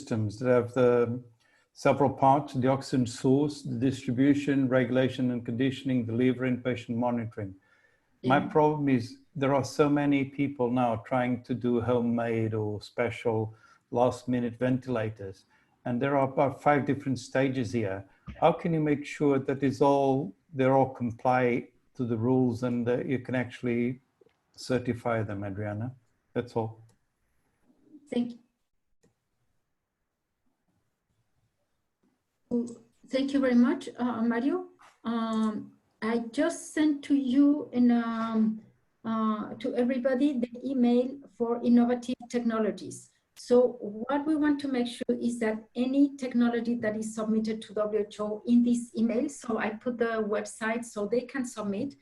systems that have the several parts: the oxygen source, the distribution, regulation and conditioning, delivery, and patient monitoring. My problem is there are so many people now trying to do homemade or special last-minute ventilators, and there are about 5 different stages here. How can you make sure that they're all comply to the rules and that you can actually certify them, Adriana? That's all. Thank you. Thank you very much, Mario. I just sent to you to everybody the email for innovative technologies. So what we want to make sure is that any technology that is submitted to WHO in this email, so I put the website so they can submit.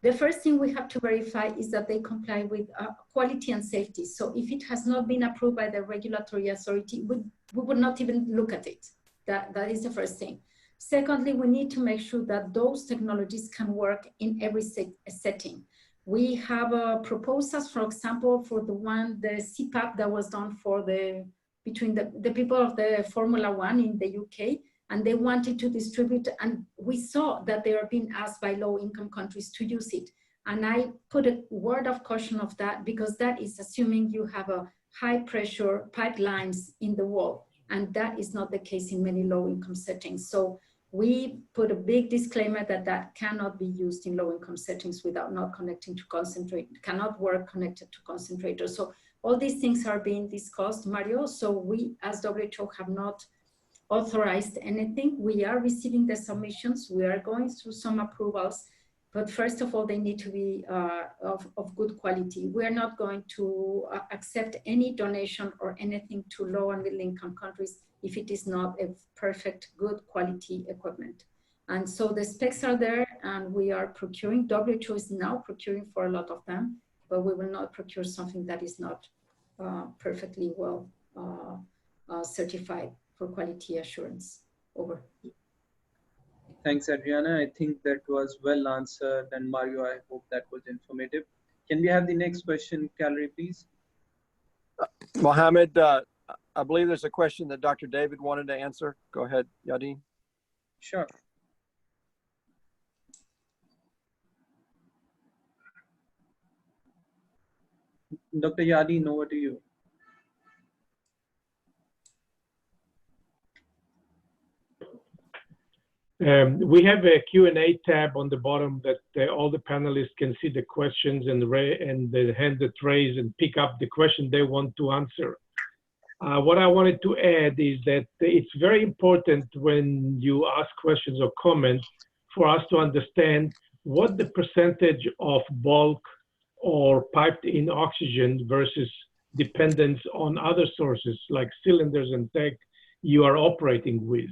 The first thing we have to verify is that they comply with quality and safety. So if it has not been approved by the regulatory authority, we would not even look at it. That is the first thing. Secondly, we need to make sure that those technologies can work in every setting. We have proposals, for example, for the CPAP that was done for between the people of the Formula One in the UK, and they wanted to distribute, and we saw that they are being asked by low-income countries to use it. And I put a word of caution of that, because that is assuming you have a high-pressure pipelines in the wall, and that is not the case in many low-income settings. So we put a big disclaimer that that cannot be used in low-income settings without not connecting to concentrate, cannot work connected to concentrators. So all these things are being discussed, Mario. So we, as WHO, have not authorized anything. We are receiving the submissions. We are going through some approvals, but first of all, they need to be of good quality. We are not going to accept any donation or anything to low and middle income countries if it is not a perfect, good quality equipment. And so the specs are there, and we are procuring. WHO is now procuring for a lot of them, but we will not procure something that is not perfectly well certified for quality assurance. Over. Thanks, Adriana. I think that was well answered. And Mario, I hope that was informative. Can we have the next question, Calorie, please? Mohammed, I believe there's a question that Dr. David wanted to answer. Go ahead, Yadin. Sure. Dr. Yadin, over to you. We have a Q&A tab on the bottom that all the panelists can see the questions and the hand that raise and pick up the question they want to answer. What I wanted to add is that it's very important when you ask questions or comments for us to understand what the percentage of bulk or piped in oxygen versus dependence on other sources like cylinders and tank you are operating with.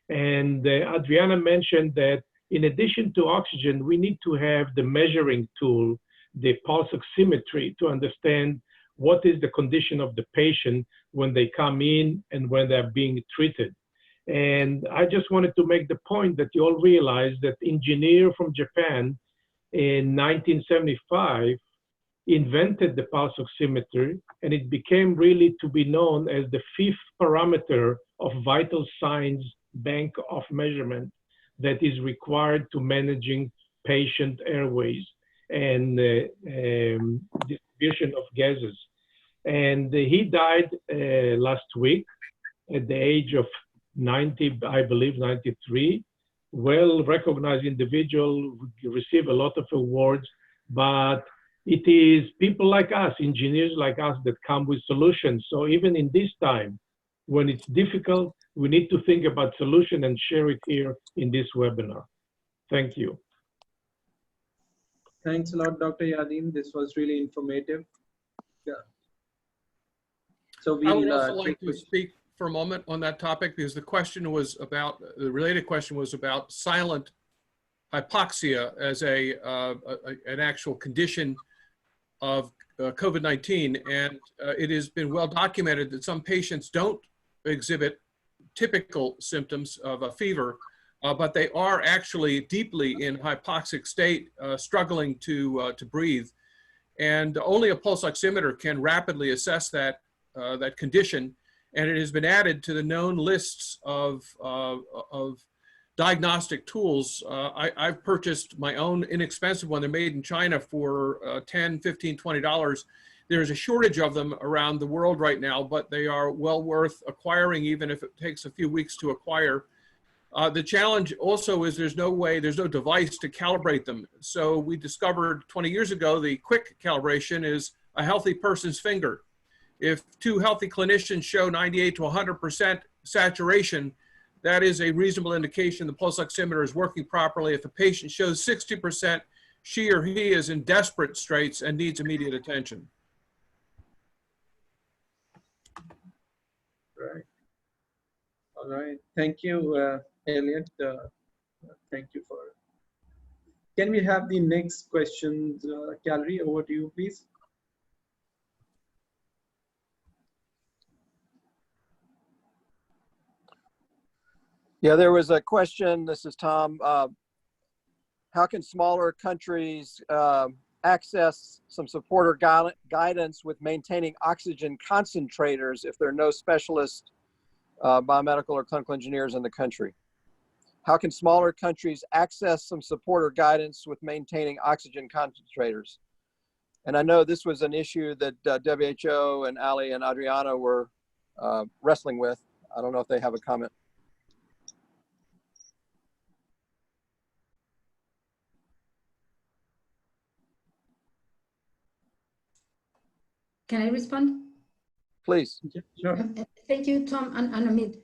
And Adriana mentioned that in addition to oxygen, we need to have the measuring tool, the pulse oximetry, to understand what is the condition of the patient when they come in and when they're being treated. And I just wanted to make the point that you all realize that engineer from Japan in 1975 invented the pulse oximeter, and it became really to be known as the 5th parameter of vital signs bank of measurement that is required to managing patient airways and distribution of gases. And he died last week at the age of 90, I believe 93. Well-recognized individual, receive a lot of awards, but it is people like us, engineers like us, that come with solutions. So even in this time, when it's difficult, we need to think about solution and share it here in this webinar. Thank you. Thanks a lot, Dr. Yadin. This was really informative. Yeah. So I would also like to speak for a moment on that topic, because the question was about, the related question was about silent hypoxia as an actual condition of COVID-19. And it has been well documented that some patients don't exhibit typical symptoms of a fever, but they are actually deeply in hypoxic state, struggling to breathe. And only a pulse oximeter can rapidly assess that, that condition. and it has been added to the known lists of diagnostic tools. I've purchased my own inexpensive one. They're made in China for $10, $15, $20. There's a shortage of them around the world right now, but they are well worth acquiring, even if it takes a few weeks to acquire. The challenge also is there's no device to calibrate them. So we discovered 20 years ago, the quick calibration is a healthy person's finger. If two healthy clinicians show 98 to 100% saturation, that is a reasonable indication the pulse oximeter is working properly. If a patient shows 60%, she or he is in desperate straits and needs immediate attention. Right. All right. Thank you, Elliot. Thank you for. Can we have the next question, Gallery? Over to you, please. Yeah, there was a question. This is Tom. How can smaller countries access some support or guidance with maintaining oxygen concentrators if there are no specialist biomedical or clinical engineers in the country? How can smaller countries access some support or guidance with maintaining oxygen concentrators? And I know this was an issue that WHO and Ali and Adriana were wrestling with. I don't know if they have a comment. Can I respond? Please. Sure. Thank you, Tom and Amit.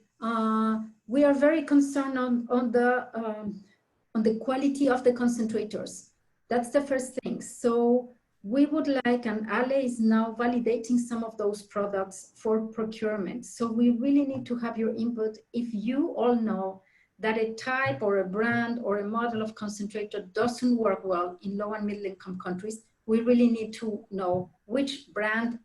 We are very concerned on the quality of the concentrators. That's the first thing. So we would like, and Ale is now validating some of those products for procurement. So we really need to have your input. If you all know that a type or a brand or a model of concentrator doesn't work well in low and middle income countries, we really need to know which brand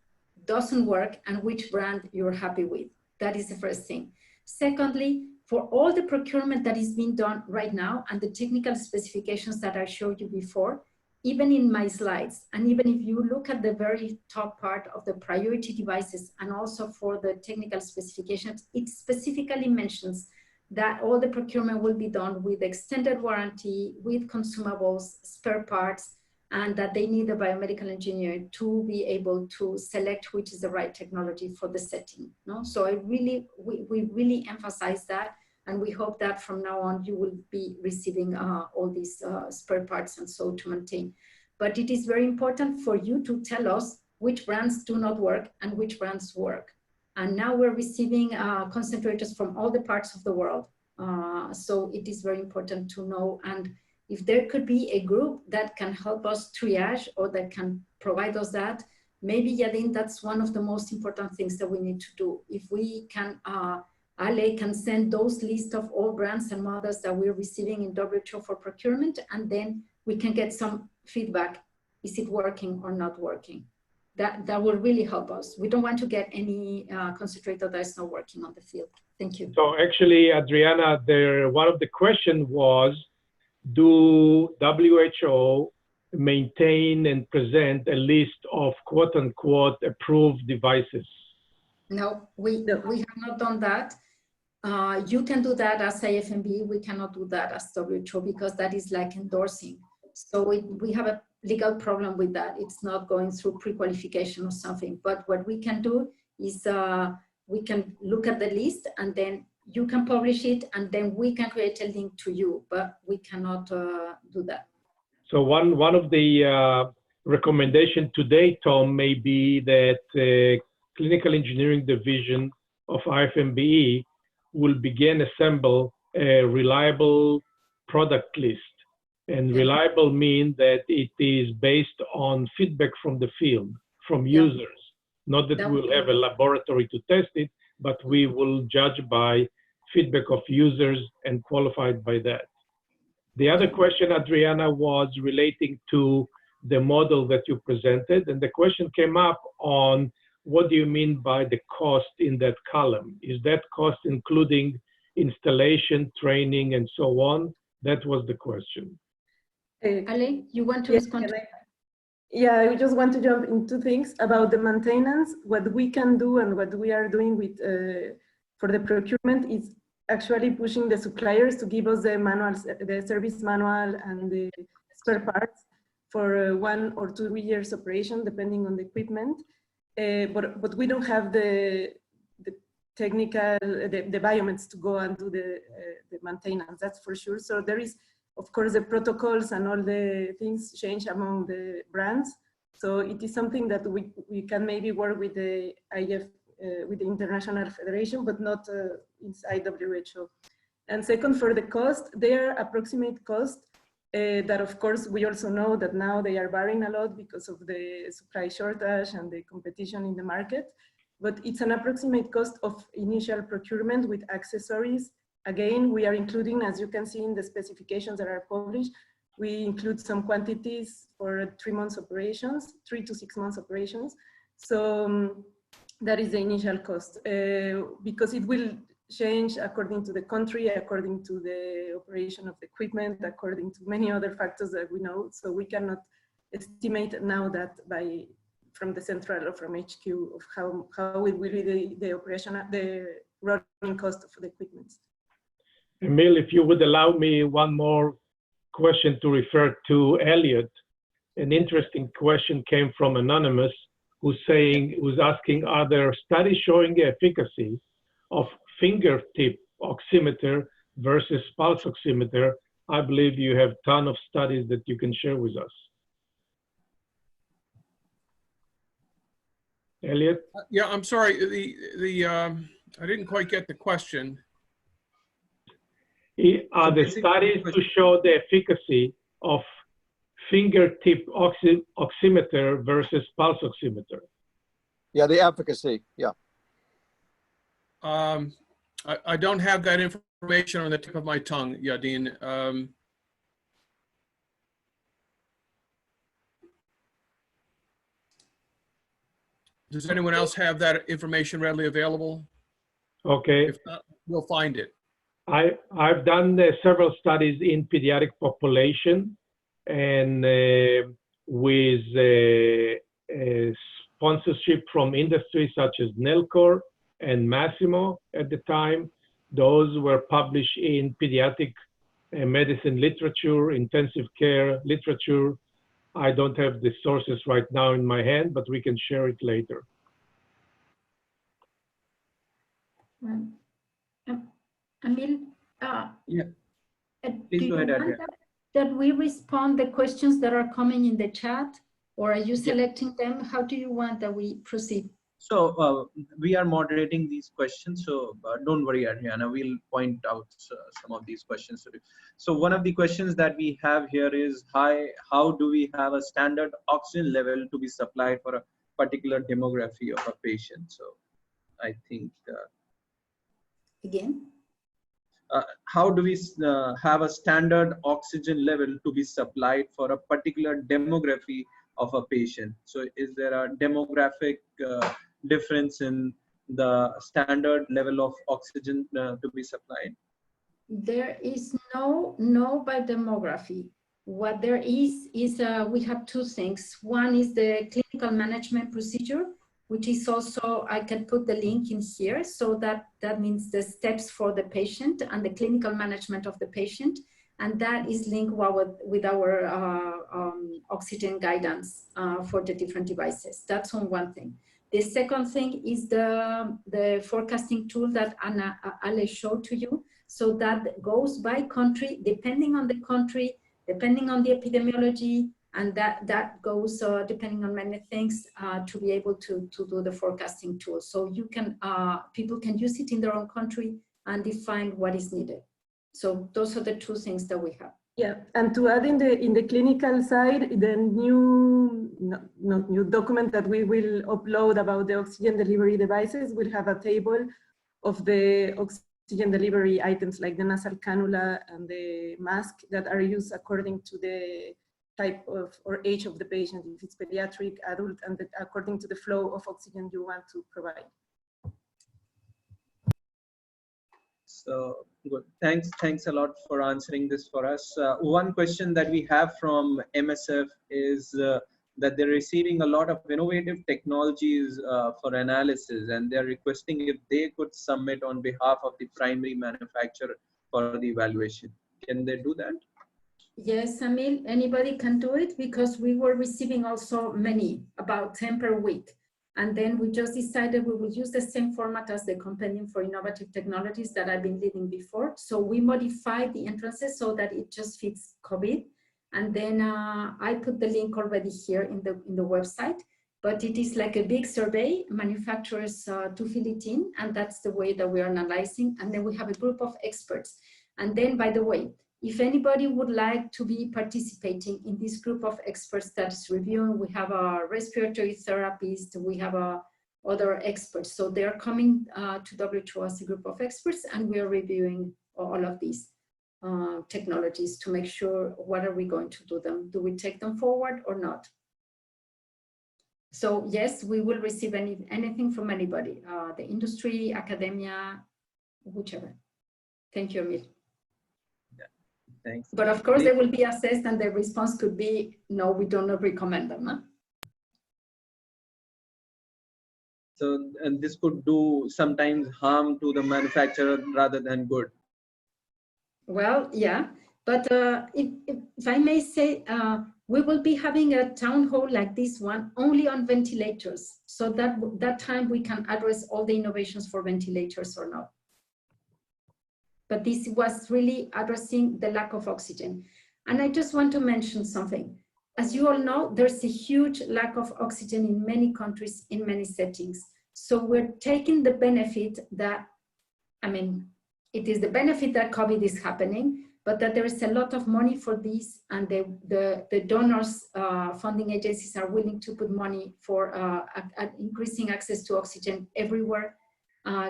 doesn't work and which brand you're happy with. That is the first thing. Secondly, for all the procurement that is being done right now and the technical specifications that I showed you before, even in my slides, and even if you look at the very top part of the priority devices and also for the technical specifications, it specifically mentions that all the procurement will be done with extended warranty, with consumables, spare parts, and that they need a biomedical engineer to be able to select which is the right technology for the setting. No? So we really emphasize that, and we hope that from now on you will be receiving all these spare parts and so to maintain. But it is very important for you to tell us which brands do not work and which brands work. And now we're receiving concentrators from all the parts of the world. So it is very important to know, and if there could be a group that can help us triage or that can provide us that, maybe Yadin, that's one of the most important things that we need to do. If we can, Ale can send those lists of all brands and models that we're receiving in WHO for procurement, and then we can get some feedback. Is it working or not working? That will really help us. We don't want to get any concentrator that is not working on the field. Thank you. So actually, Adriana, one of the questions was, do WHO maintain and present a list of quote unquote approved devices? No, we have not done that. You can do that as IFMBE. We cannot do that as WHO because that is like endorsing. So we have a legal problem with that. It's not going through pre-qualification or something. But what we can do is we can look at the list and then you can publish it and then we can create a link to you, but we cannot do that. So one of the recommendation today, Tom, may be that Clinical Engineering Division of IFMBE will begin assemble a reliable product list. And reliable means that it is based on feedback from the field, from users. Not that we'll have a laboratory to test it, but we will judge by feedback of users and qualified by that. The other question, Adriana, was relating to the model that you presented. And the question came up on what do you mean by the cost in that column? Is that cost including installation, training, and so on? That was the question. Ale, you want to respond? Yeah, I just want to jump into things about the maintenance. What we can do and what we are doing with for the procurement is actually pushing the suppliers to give us the manuals, the service manual and the spare parts for 1 or 2 years operation, depending on the equipment. But we don't have the technical, the biomeds to go and do the maintenance, that's for sure. So there is, of course, the protocols and all the things change among the brands. So it is something that we can maybe work with the with the International Federation, but not inside WHO. And second, for the cost, their approximate cost, that of course we also know that now they are varying a lot because of the supply shortage and the competition in the market. But it's an approximate cost of initial procurement with accessories. Again, we are including, as you can see in the specifications that are published, we include some quantities for 3 months operations, 3 to 6 months operations. So that is the initial cost, because it will change according to the country, according to the operation of the equipment, according to many other factors that we know. So we cannot estimate now that from the central or from HQ of how it will be the operational, the running cost of the equipment. Emil, if you would allow me one more question to refer to Elliot. An interesting question came from Anonymous, who's asking, are there studies showing the efficacy of fingertip oximeter versus pulse oximeter? I believe you have a ton of studies that you can share with us. Elliot? Yeah, I'm sorry. I didn't quite get the question. Are the studies to show the efficacy of fingertip oximeter versus pulse oximeter? Yeah, the efficacy, yeah. I don't have that information on the tip of my tongue, Yadin. Does anyone else have that information readily available? Okay. If not, we'll find it. I've done several studies in pediatric population and with sponsorship from industry such as Nelcor and Massimo at the time. Those were published in pediatric medicine literature, intensive care literature. I don't have the sources right now in my hand, but we can share it later. Emil, yeah. Please go ahead, Adriana. That we respond the questions that are coming in the chat, or are you selecting them? How do you want that we proceed? So we are moderating these questions, so don't worry, Adriana, we'll point out some of these questions. So one of the questions that we have here is, how do we have a standard oxygen level to be supplied for a particular demography of a patient? So I think... Again? How do we have a standard oxygen level to be supplied for a particular demography of a patient? So is there a demographic difference in the standard level of oxygen to be supplied? There is no by demography. What there is we have two things. One is the clinical management procedure, which is also, I can put the link in here. So that means the steps for the patient and the clinical management of the patient. And that is linked with our oxygen guidance for the different devices. That's on one thing. The second thing is the forecasting tool that Ale showed to you. So that goes by country, depending on the country, depending on the epidemiology, and that goes depending on many things to be able to do the forecasting tool. So you can, people can use it in their own country and define what is needed. So those are the two things that we have. Yeah, and to add in the clinical side, the new document that we will upload about the oxygen delivery devices will have a table of the oxygen delivery items like the nasal cannula and the mask that are used according to the type of or age of the patient, if it's pediatric, adult, and according to the flow of oxygen you want to provide. So good. Thanks a lot for answering this for us. One question that we have from MSF is that they're receiving a lot of innovative technologies for analysis, and they're requesting if they could submit on behalf of the primary manufacturer for the evaluation. Can they do that? Yes, Emil, anybody can do it, because we were receiving also many, about 10 per week. And then we just decided we would use the same format as the Compendium for Innovative Technologies that I've been leading before. So we modified the entrances so that it just fits COVID. And then I put the link already here in the website, but it is like a big survey, manufacturers to fill it in, and that's the way that we are analyzing. And then we have a group of experts. And then, by the way, if anybody would like to be participating in this group of experts that is reviewing, we have a respiratory therapist, we have other experts. So they are coming to WHO as a group of experts, and we are reviewing all of these technologies to make sure what are we going to do them. Do we take them forward or not? So yes, we will receive anything from anybody, the industry, academia, whichever. Thank you, Emil. Thanks. But of course, they will be assessed, and the response could be, no, we do not recommend them. Huh? So, and this could do sometimes harm to the manufacturer rather than good. Well, yeah, but if I may say, we will be having a town hall like this one only on ventilators. So that time we can address all the innovations for ventilators or not. But this was really addressing the lack of oxygen. And I just want to mention something. As you all know, there's a huge lack of oxygen in many countries, in many settings. So we're taking the benefit that, I mean, it is the benefit that COVID is happening, but that there is a lot of money for this, and the donors, funding agencies are willing to put money for increasing access to oxygen everywhere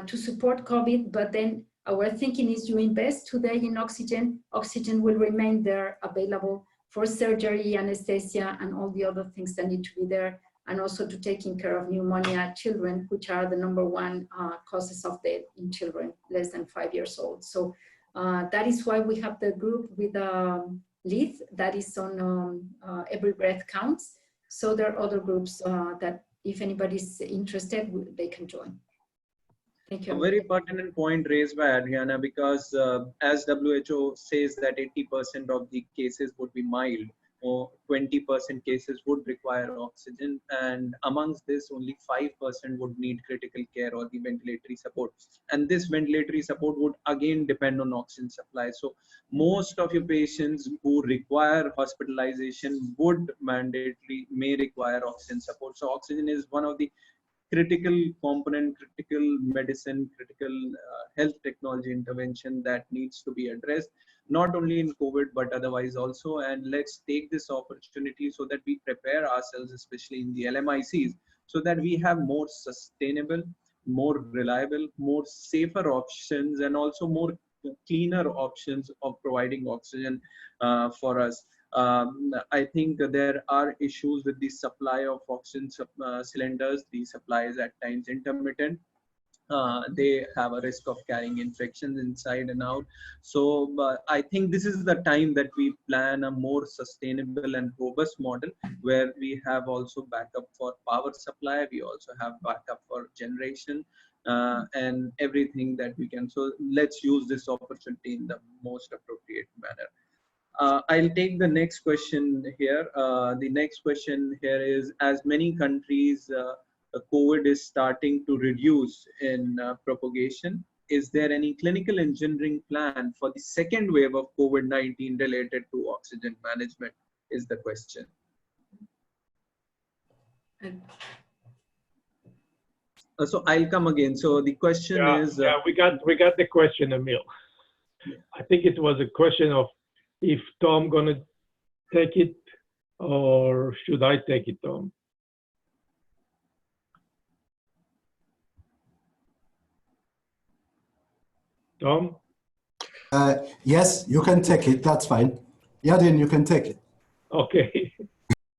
to support COVID. But then our thinking is you invest today in oxygen, oxygen will remain there available for surgery, anesthesia, and all the other things that need to be there, and also to taking care of pneumonia children, which are the #1 causes of death in children less than 5 years old. So that is why we have the group with lead that is on Every Breath Counts. So there are other groups that if anybody's interested, they can join. Thank you. A very pertinent point raised by Adriana, because as WHO says that 80% of the cases would be mild, or 20% cases would require oxygen, and amongst this only 5% would need critical care or the ventilatory support, and this ventilatory support would again depend on oxygen supply. So most of your patients who require hospitalization would may require oxygen support. So oxygen is one of the critical component, critical medicine, critical health technology intervention that needs to be addressed, not only in COVID, but otherwise also. And let's take this opportunity so that we prepare ourselves, especially in the LMICs, so that we have more sustainable, more reliable, more safer options, and also more cleaner options of providing oxygen for us. I think there are issues with the supply of oxygen cylinders. The supply is at times intermittent. They have a risk of carrying infections inside and out. So I think this is the time that we plan a more sustainable and robust model, where we have also backup for power supply. We also have backup for generation and everything that we can. So let's use this opportunity in the most appropriate manner. I'll take the next question here. The next question here is, as many countries, COVID is starting to reduce in propagation, is there any clinical engineering plan for the second wave of COVID-19 related to oxygen management, is the question. So I'll come again. So the question is... yeah, we got the question, Emil. Yeah. I think it was a question of if Tom gonna take it, or should I take it, Tom? Tom? Yes, you can take it. That's fine. Yadin, you can take it. Okay.